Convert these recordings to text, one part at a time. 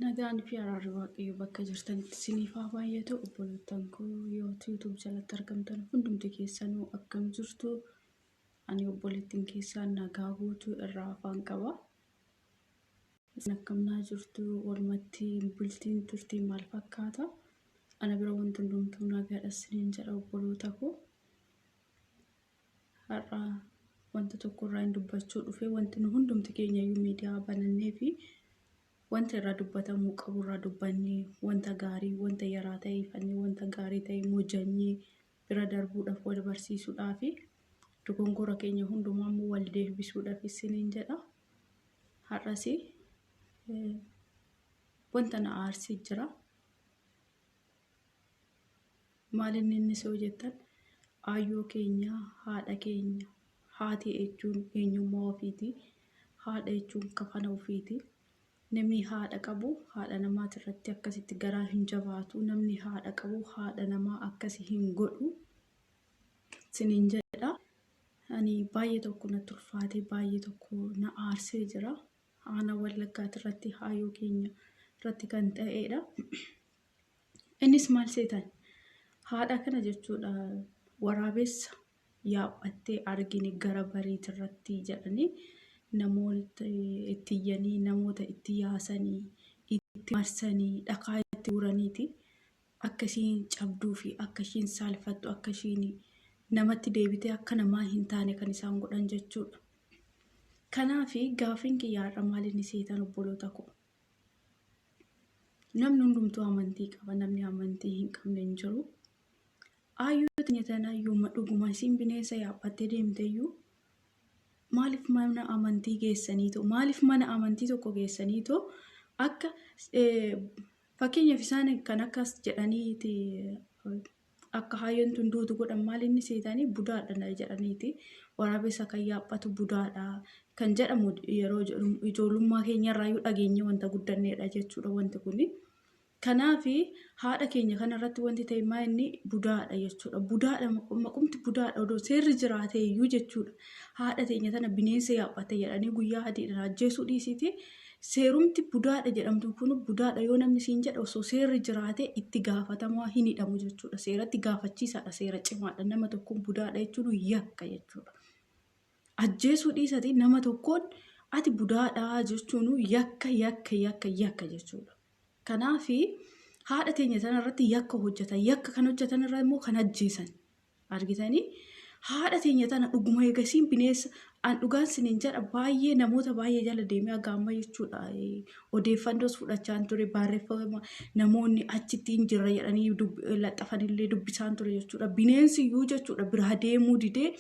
Nagaan fi araarri waaqayyoo bakka jirtanitti isiniif haa baay'atu. Obboleettan koo yoo YouTube jalatti argamtan hundumti keessanuu akkam jirtu? Ani obboleettiin keessaan nagaa guutuu irraa afaan qaba. Isin akkamnaa jirtu? Walumatti bultiin turtii maal fakkaata? Ana bira wanti hundumtuu nagaadha isiniin jedha obboloota koo. Har'a wanta tokko irraa hin dubbachuu dhufe wanti nu hundumti keenya iyyuu miidiyaa banannee fi wanta irraa dubbatamuu qabu irraa dubbannee wanta gaarii wanta yaraa ta'e fannee wanta gaarii ta'e mojjannee bira darbuudhaaf wal barsiisuudhaaf fi dogongora keenya hundumaa immoo wal deebisuudhaaf isiniin jedha. Har'as wanta na aarsii jira. Maalinni inni soo jettan aayyoo keenya haadha keenya haati jechuun eenyummaa ofiiti. Haadha jechuun kafana ofiiti. Namni haadha qabu haadha namaati irratti akkasitti garaa hin jabaatu. Namni haadha qabu haadha namaa akkasi hin godhu isiniin jedha. Ani baay'ee tokko na turfaate baay'ee tokko na aarsee jira. Ana wallaggaati irratti aayyoo keenya irratti kan ta'edha. Innis maal seetan haadha kana jechuudha waraabessa yaabbattee argine gara bariitii irratti jedhanii namoota itti iyyanii namoota itti yaasanii itti marsanii dhakaa itti uraniiti akkasiin cabduu fi akkasiin saalfattu akkasiin namatti deebitee akka namaa hin taane kan isaan godhan jechuudha. Kanaaf gaafiin kiyyaarra maalinni seetan obboloota koo. Namni hundumtuu amantii qaba. Namni amantii hin qabne hin jiru. Aayyoo teenya tanaayyuu dhuguma isin bineensa yaabbattee deemteeyyuu maaliif mana amantii geessaniitoo maaliif mana amantii tokko geessaniitoo akka fakkeenyaaf isaan kan akkas jedhaniiti akka haayyoon tun duutu godhan maalinni seetanii budaadha jedhaniiti waraabessa kan yaabbatu budaadha kan jedhamu yeroo ijoollummaa keenyarraayyuu dhageenya wanta guddanneedha jechuudha wanti kuni. Kanaaf haadha keenya kanarratti wanti ta'e maa inni budaadha jechuudha. Budaadha maqumti budaadha odoo seerri jiraatee iyyuu jechuudha. Haadha teenya tana bineensa yaabbatte jedhanii guyyaa adiidhaan ajjeesuu dhiisiti. Seerumti budaadha jedhamtu kun budaadha yoo namni siin jedha osoo seerri jiraatee itti gaafatamaa hin hidhamu jechuudha. Seeratti gaafachiisaadha seera cimaadha. Nama tokkoon budaadha jechuun yakka jechuudha. Ajjeesuu dhiisati nama tokkoon ati budaadha jechuun yakka jechuudha. Kanaaf haadha teenya tanarratti yakka hojjetan yakka kan hojjetan irraa immoo kan ajjeesan argitanii haadha teenya tana dhuguma eegasiin bineensa an dhugaan siniin jedha baay'ee namoota baay'ee jala deemee agaamma jechuudha. Odeeffannoos fudhachaan ture barreeffama namoonni achitti hin jirre jedhanii laxafanillee dubbisaan ture jechuudha. Bineensi iyyuu jechuudha biraa deemuu didee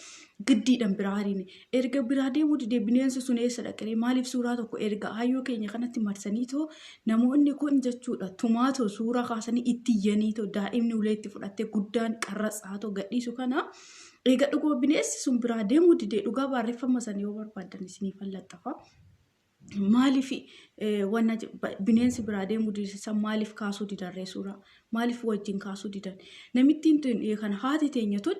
giddiidhaan biraa hariine erga biraa deemuu didee bineensi sun eessa dhaqee maaliif suuraa tokko erga aayyoo keenya kanatti marsaniitoo namoonni kun jechuudha tumaatoo suuraa kaasanii itti iyyaniitoo daa'imni uleetti fudhattee guddaan qarratsaatoo gadhiisu kana. Egaa dhuguma bineensi sun biraa deemuu didee dhugaa barreeffama sana yoo barbaadan isiniif laxafa. Maaliif wanna bineensi biraa deemuu didee maaliif kaasuu didarree suuraa maaliif wajjin kaasuu didan namittiin kan haati teenya tun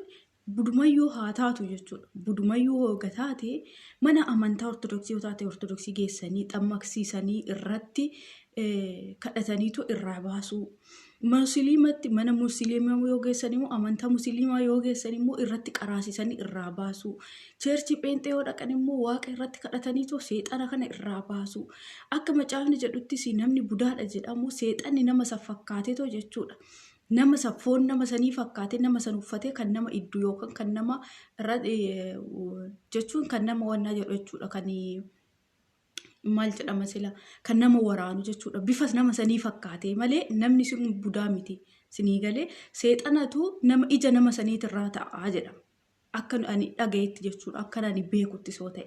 budumayyuu haa taatu jechuudha. Budumayyuu hooga taate mana amantaa ortodoksii yoo taate ortodoksii geessanii xammaqsiisanii irratti kadhataniitu irraa baasuu. Musliimatti mana musliimaa yoo geessan immoo amantaa musliimaa yoo geessan immoo irratti qaraasisanii irraa baasuu. Cheerchi pheenxee yoo dhaqan immoo waaqa irratti kadhataniitu seexana kana irraa baasuu. Akka macaafni jedhuttis namni budaadha jedhamu seexanni nama san fakkaateetoo jechuudha. Nama foon nama sanii fakkaatee nama san uffatee kan nama iddoo yookaan kan nama jechuun kan nama wannaa jedhu jechuudha kan maal jedhama sila kan nama waraanu jechuudha. Bifas nama sanii fakkaatee malee namni sun budaa miti sinii galee seexanatu nama ija nama saniitirraa ta'aa jedhama. Akka ani dhagayetti jechuudha akka ani beekutti soo ta'e.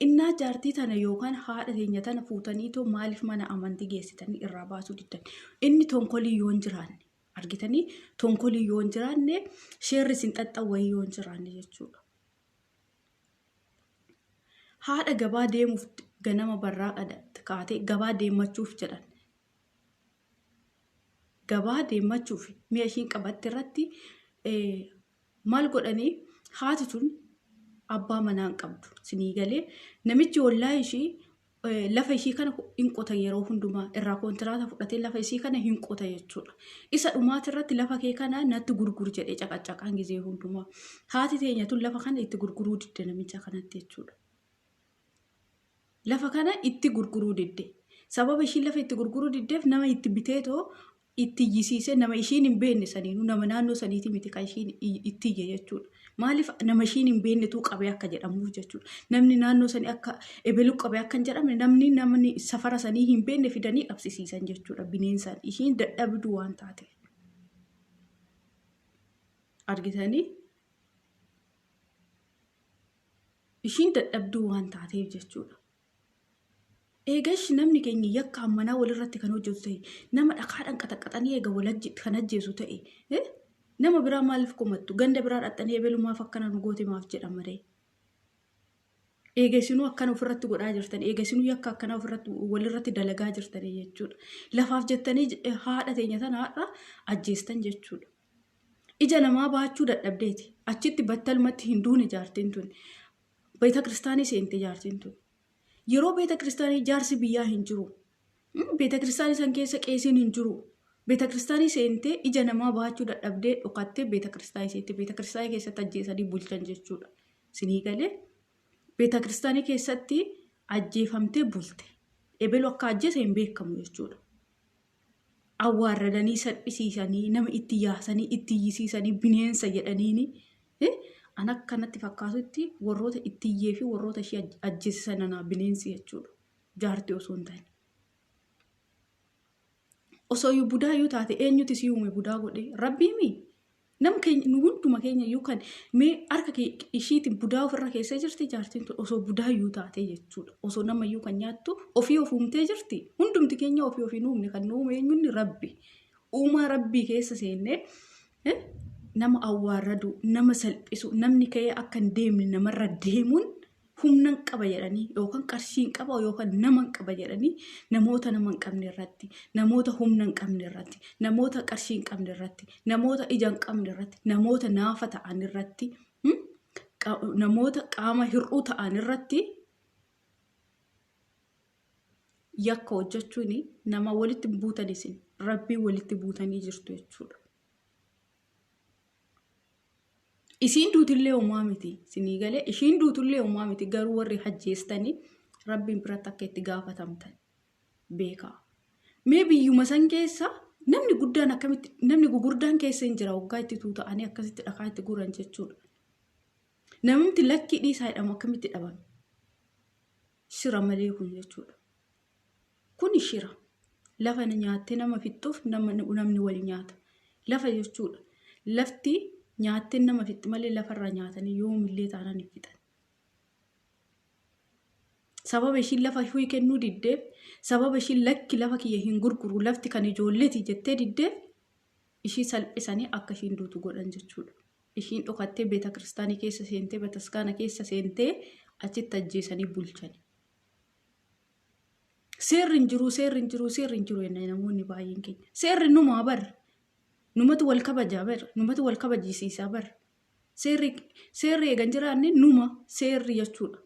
Innaa jaartii tana yookaan haadha teenya tana fuutaniitoo maaliif mana amantii geessitanii irraa baasuu diddan. Inni tonkolii yoo hin jiraanne argitanii tonkolii yoo hin jiraanne sheerri sin xaxxawwayii yoo hin jiraanne jechuudha. Haadha gabaa deemuuf ganama barraa kaatee gabaa deemachuuf jedhan. Gabaa deemachuuf mi'a ishiin qabatte irratti maal godhanii haati tun abbaa manaa hin qabdu sinii galee namichi ollaa ishii lafa ishii kana hin qota yeroo hundumaa irraa kontiraata fudhatee lafa ishii kana hin qota jechuudha. Isa dhumaati irratti lafa kee kana natti gurguru jedhee caqacaqaan gizee hundumaa. Haati teenya tun lafa kana itti gurguruu didde namicha kanatti jechuudha. Lafa kana itti gurguruu didde. Sababa ishiin lafa itti gurguruu diddeef nama itti biteetoo itti iyyisiise nama ishiin hin beekne saniinuu nama naannoo saniiti miti kan ishiin itti iyye jechuudha. Maaliif nama ishiin hin beeknetu qabee akka jedhamuuf jechuudha. Namni naannoo sanii akka ebeluu qabee akka hin jedhamne namni safara sanii hin beekne fidanii qabsisiisan jechuudha bineensaan. Ishiin dadhabduu waan taateef. Argitanii? Ishiin dadhabduu waan taateef jechuudha. Eegash namni keenya yakka ammanaa walirratti kan hojjetu ta'e nama dhakaadhaan qaxaqaxanii eega walajji kan ajjeesu ta'e nama biraa maaliif komattu ganda biraa dhaxxanii ebelumaaf akkana nu goote maaf jedhamaree eegasinuu akkana ofirratti godhaa jirtan eegasinuu yakka akkana ofirratti walirratti dalagaa jirtanii jechuudha. Lafaaf jettanii haadha teenya tana haadha ajjeestan jechuudha. Ija namaa baachuu dadhabdeeti achitti battalumatti hin duune jaartiin tun beeta kiristaanii seente jaartiin tun. Yeroo beeta kiristaanii jaarsi biyyaa hin jiru. Beeta kiristaanii san keessa qeesiin hin jiru. Beeta kiristaanii seentee ija namaa baachuu dadhabdee dhokattee beeta kiristaanii seente. Beeta kiristaanii keessatti ajjeesanii bulchan jechuudha. Sinii galee beeta kiristaanii keessatti ajjeefamtee bulte. Ebelu akka ajjeese hin beekamu jechuudha. Awwaarradanii salphisiisanii nama itti yaasanii itti iyyisiisanii bineensa jedhaniini. An akkanatti fakkaatutti warroota itti iyyee fi warroota ishee ajjeesisan anaa bineensi jechuudha. Jaartii osoo hin ta'in. Osoo iyyuu budaa iyyuu taate eenyuti si uume budaa godhe rabbiimi. Nam keenya nu hunduma keenya iyyuu kan mee harka ishiitiin budaa ofirra keessee jirti jaartiin tun osoo budaa iyyuu taate jechuudha. Osoo nama iyyuu kan nyaattu ofii of uumtee jirti. Hundumti keenya ofii nu uumne kan nu uume eenyuun rabbi. Uumaa rabbii keessa seennee nama awwaarradu nama salphisu namni ka'ee akka hin deemne namarra deemuun humna qaba jedhanii yookaan qarshiin qaba yookaan nama qaba jedhanii namoota nama hin qabne irratti namoota humna hin qabne irratti namoota qarshii hin qabne irratti namoota ija hin qabne irratti namoota naafa ta'an irratti namoota qaama hir'uu ta'an irratti yakka hojjechuun nama walitti buutanis rabbii walitti buutanii jirtu jechuudha. Isiin duutillee uumaa miti sinii galee ishiin duutullee uumaa miti garuu warri ajjeestanii rabbiin biratti akka itti gaafatamtan beekaa. Mee biyyuma san keessa namni guddaan akkamitti namni gugurdaan keessa hin jira waggaa itti tuuta'anii akkasitti dhakaa itti guuran jechuudha. Namni lakkii dhiisaa jedhamu akkamitti dhabame? Shira malee kun jechuudha. Kun shira. Lafa nyaattee nama fixuuf namni wali nyaata. Lafa jechuudha. Lafti nyaattee nama fixi malee lafarraa nyaatanii yoomillee taanaan hin fixan. Sababa ishiin lafa ishii kennuu diddeef, sababa ishiin lakki lafa kiyya hin gurguru lafti kan ijoolleeti jettee diddeef, ishii salphisanii akka ishiin duutu godhan jechuudha. Ishiin dhokattee beeta kiristaanii keessa seentee, bataskaana keessa seentee achitti ajjeesanii bulchani. Seerri hin jiru namoonni baay'een keenya. Seerri numaa barra. Numatu wal kabajaa barra. Numatu wal kabajisiisaa barra. Seerri eegan jiraanne numa seerri jechuudha.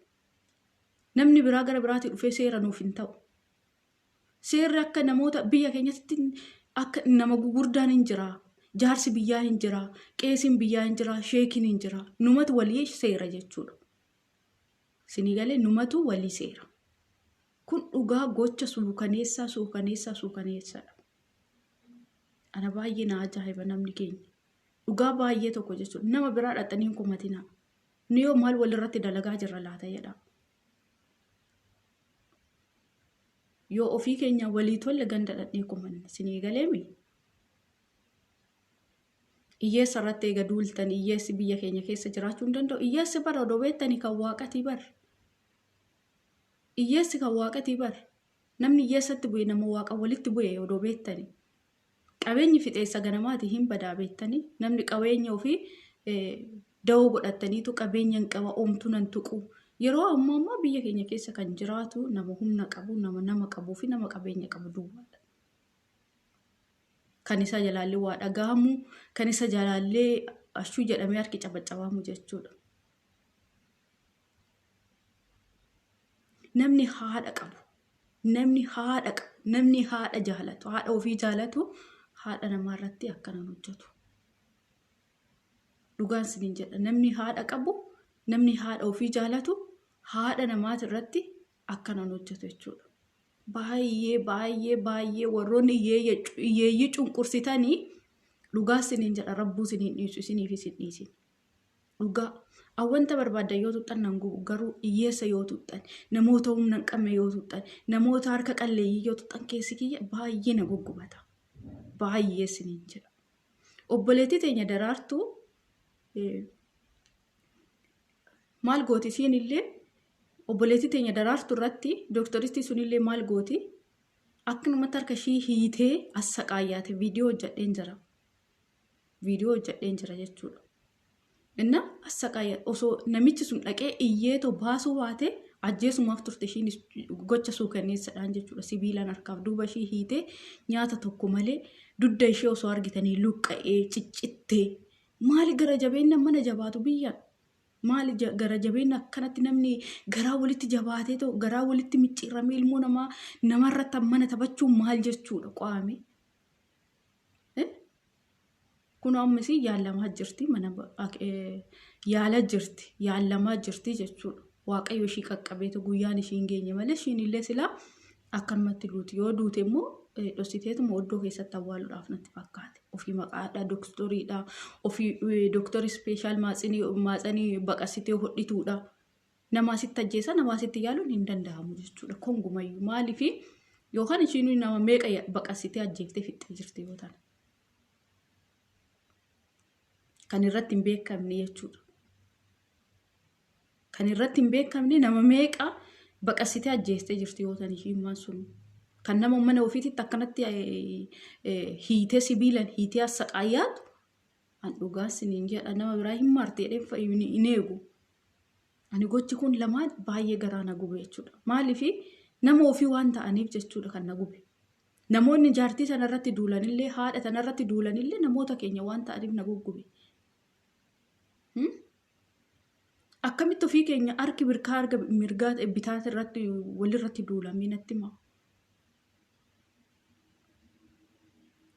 Namni biraa gara biraatti dhufee seera nuuf hin ta'u. Seerri akka namoota biyya keenyatti akka nama gugurdaan hin jira. Jaarsi biyyaa hin jira. Qeesiin biyyaa hin jira. Sheekiin hin jira. Numatu walii seera jechuudha. Sinii galee numatu walii seera. Kun dhugaa gocha suukaneessaa. Ana baay'ee na ajaa'iba namni keenya. Dhugaa baay'ee tokko jechuudha. Nama biraa dhaxxanii hin kumatina. Ni yoo maal walirratti dalagaa jirra laata jedha. Yoo ofii keenya walii tolle ganda dhadhee kumanna. Sinii galeemi. Iyyeessa irratti eega duultan iyyeessi biyya keenya keessa jiraachuu hin danda'u. Iyyeessi bara odoo beektanii kan waaqatii bara. Iyyeessi kan waaqatii bara. Namni iyyeessatti bu'e nama waaqa walitti bu'e odoo beektanii. Qabeenyi fixeessa ganamaati hin badaa beektanii. Namni qabeenya ofii da'oo godhataniitu qabeenya hin qaba oomtu nan tuqu. Yeroo ammaa biyya keenya keessa kan jiraatu nama humna qabu, nama qabuu fi nama qabeenya qabu duwwaadha. Kan isa jalaallee waa dhagahamu, kan isa jalaallee ashuu jedhamee harki cabaccabamu jechuudha. Namni haadha qabu, namni haadha jaalatu, haadha ofii jaalatu haadha namaarratti akkanan hojjetu. Dhugaan isiniin jedha, namni haadha qabu, namni haadha ofii jaalatu haadha namaatirratti akkanan hojjetu jechuudha. Baay'ee warroonni hiyyeeyyii cunqursitanii dhugaa isiniin jedha, rabbuu isiniin dhiisu, isiniif isin dhiisin. Dhugaa awwanta barbaadan yoo tuqxan nan gubu, garuu hiyyeessa yoo tuqxan, namoota humna hin qabne yoo tuqxan, namoota harka qalleeyyii yoo tuqxan keessi kiyya baay'ee na guggubata. Baay'ee isiniin jedha. Obboleettii teenya Daraartuu maal gooti isiin illee, obboleettii teenya Daraartuu irratti dooktaristii sunillee maal gooti, akkanumatti harka ishii hiitee assaqaayyaate viidiyoo hojjedheen jira jechuudha. Inna assaqaayyaate osoo namichi sun dhaqee iyyeetoo baasuu baate ajjeesumaaf turte ishiin gocha suukanneessadhaan jechuudha. Sibiilaan harkaaf duuba ishii hiitee nyaata tokko malee dudda ishee osoo argitanii luqqa'ee ciccittee, maali gara jabeenya mana jabaatu biyyaan? Maali gara jabeenya akkanatti namni garaa walitti jabaatee ta'u, garaa walitti micciiramee ilmoo namarratti mana taphachuun maal jechuudha qo'ame? Kun ammas yaalamaa jirti, yaalamaa jirti jechuudha. Waaqayyo ishii qaqqabeetu guyyaan ishiin geenye malee ishiin illee silaa akkanumatti duuti. Yoo duute immoo dhossiteetuma oddoo keessatti awwaaluudhaaf natti fakkaate. Ofii maqaadhaa, dooktoriidhaa, ofii dooktorii ispeeshaal maatsanii baqasitee hodhituudha. Namaa sitti ajjeesa, namaa sitti yaaluun hin danda'amu jechuudha. Kongumayyuu maaliif yookaan ishiin nama meeqa baqasitee ajjeeftee fixxee jirti yoo ta'an. Kan irratti hin beekamne jechuudha. Kan irratti hin beekamne nama meeqa baqasitee ajjeestee jirti yoo ta'an ishiin sun. Kan nama mana ofiititti akkanatti hiitee sibiilan hiitee assaqaayyaatu an dhugaa isiniin jedha, nama biraa hin maarteedheef hin eegu. Ani gochi kun lamaan baay'ee garaa na gube jechuudha. Maaliif nama ofii waan ta'aniif jechuudha kan na gube. Namoonni jaartii sanarratti duulanillee, haadha sanarratti duulanillee namoota keenya waan ta'aniif na guggube. Akkamitti ofii keenya harki mirgaa bitaa irratti walirratti duulamee natti himaa.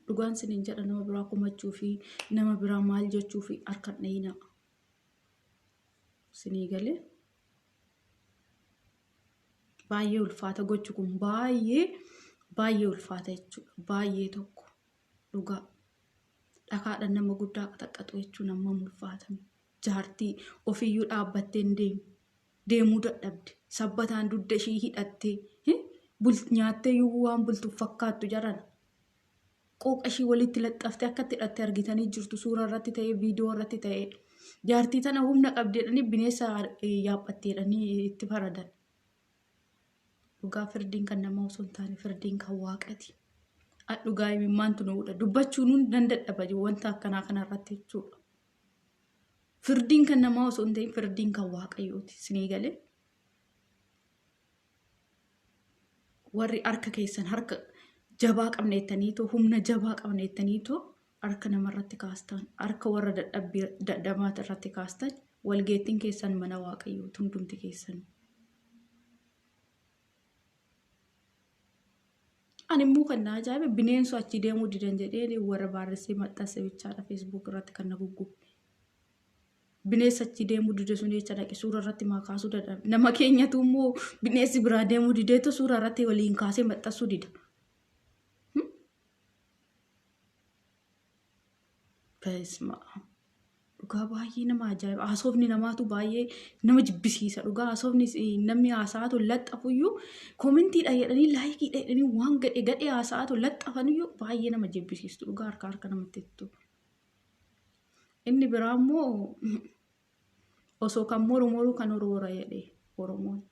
Dhugaan isiniin jedha, nama biraa kumachuu fi nama biraa maal jechuu fi harkaan dhahina. Isinii galee baay'ee ulfaata gochi kun, baay'ee ulfaata jechuudha. Baay'ee tokko dhugaa dhakaadhaan nama guddaa qaxaqqatu jechuun amma ulfaatame. Jaartii ofiyyuu dhaabbattee deemuu dadhabde, sabbataan dudda ishii hidhattee nyaattee waan bultuuf fakkaattu jarana. Qooqa ishii walitti laxxaftee akkatti hidhattee argitanii jirtu, suuraa irratti ta'ee, viidiyoo irratti ta'ee. Jaartii tana humna qabdeedhanii bineensa yaaphatteedhanii itti faradan. Dhugaa firdiin kan namaa osoo hin taane firdiin kan waaqati. Dhugaa himimmaantu nuudha. Dubbachuun nan dadhaba wanta akkanaa kanarratti jechuudha. Firdiin kan namaa osoo hin ta'in firdiin kan waaqayyooti. Isinii galee warri harka keessan harka jabaa qabneettaniitoo, humna jabaa qabneettaniitoo harka namarratti kaastan, harka warra dadhabaat irratti kaastan, walgeettiin keessan mana waaqayyooti hundumti keessan. Ani immoo kan na ajaa'ibe bineensu achi deemuu didan jedhee warra baarressee maxxanse bichaadha Facebook irratti kan na guggube. Bineensa achi deemuu dide sun jecha dhaqe suura irratti kaasuu dadhabe. Nama keenyatu immoo bineensi biraa deemuu dideetu suura irratti waliin kaasee maxxansuu dida. Beesma dhugaa baay'ee nama ajaa'iba. Haasofni namaatu baay'ee nama jibbisiisa. Dhugaa haasofni namni haasa'atu laxxafuyyuu koomentiidha jedhanii laayikiidha jedhanii waan gadhee haasa'atu laxxafanuyyuu baay'ee nama jibbisiistu. Dhugaa harka namatti hittu. Inni biraa immoo osoo kan moruu kan oroora jedhee Oromoon.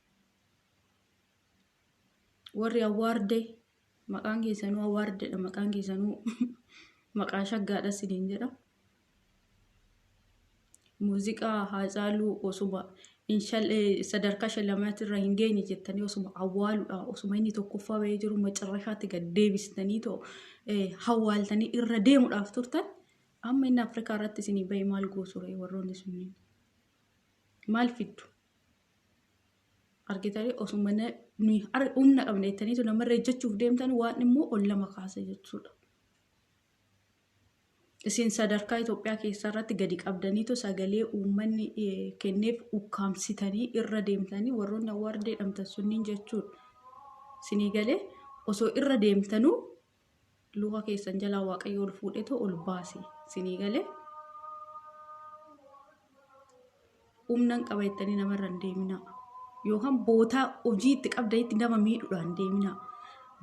Warri awwaardee maqaan keessanuu awwaardeedha, maqaan keessanuu maqaa shaggaadha isiniin jedha. Muuziqaa Haacaaluu osuma sadarkaa shallamaatti irra hin geenye jettanii osuma awwaaluudha, osuma inni tokkoffaa bahee jiru macarrashaatti gad deebistanii hawwaaltanii irra deemuudhaaf turtan. Amma inni Afrikaa irratti isinii bahee maal goosure warroonni sunniin? Maal fiddu? argitanii osuma humna qabne jettaniitu namarra ejjechuuf deemtan waan immoo ol lama kaasa jechuudha. Isin sadarkaa Itoophiyaa keessaa irratti gadi qabdaniitu sagalee uummanni kenneef ukkaamsitanii irra deemtanii warroonni awwaarda jedhamtan sunniin jechuudha. Sinii galee osoo irra deemtanuu luka keessan jalaa waaqayyo ol fuudhetu ol baase. Sinii galee humnaan qaba jettanii namarra hin deeminaa. Yookaan bootaa hojii itti qabdanitti nama miidhuudhaan deeminaa.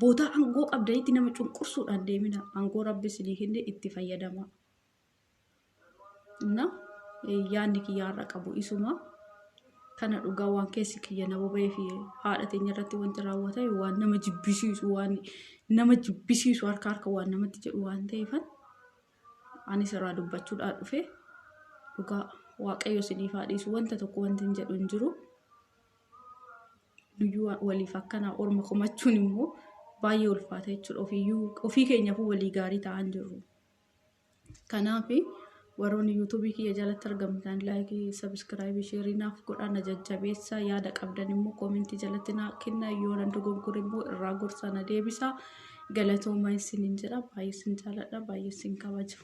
Bootaa aangoo qabdanitti nama cunqursuudhaan deeminaa. Aangoo rabbi isinii kenne itti fayyadamaa. Yaadni kiyyaarra qabu isuma kana dhugaa waan keessi kiyya nama bahee fi haadha teenya irratti wanti raawwatame waan nama jibbisiisu harka waan namatti jedhu waan ta'eefan anis irraa dubbachuudhaan dhufe dhugaa waaqayyo isiniif haa dhiisu wanta tokko wanti hin jedhu hin jiru. Nuyyuu waliif akkanaa orma komachuun immoo baay'ee ulfaata jechuudha. Ofii keenyaafuu walii gaarii ta'an jirru. Kanaaf warroonni yuutuubii kiyya jalatti argamtan laayikii, sabiskiraaybii, sheerii naaf godhaan na jajjabeessaa. Yaada qabdan immoo koomentii jalatti naa kennaa. Yoo nan dogoggore immoo irraa gorsaa na deebisaa. Galatoomaa isiniin jedha. Baay'ee isin jaalladha. Baay'ee isin kabaja.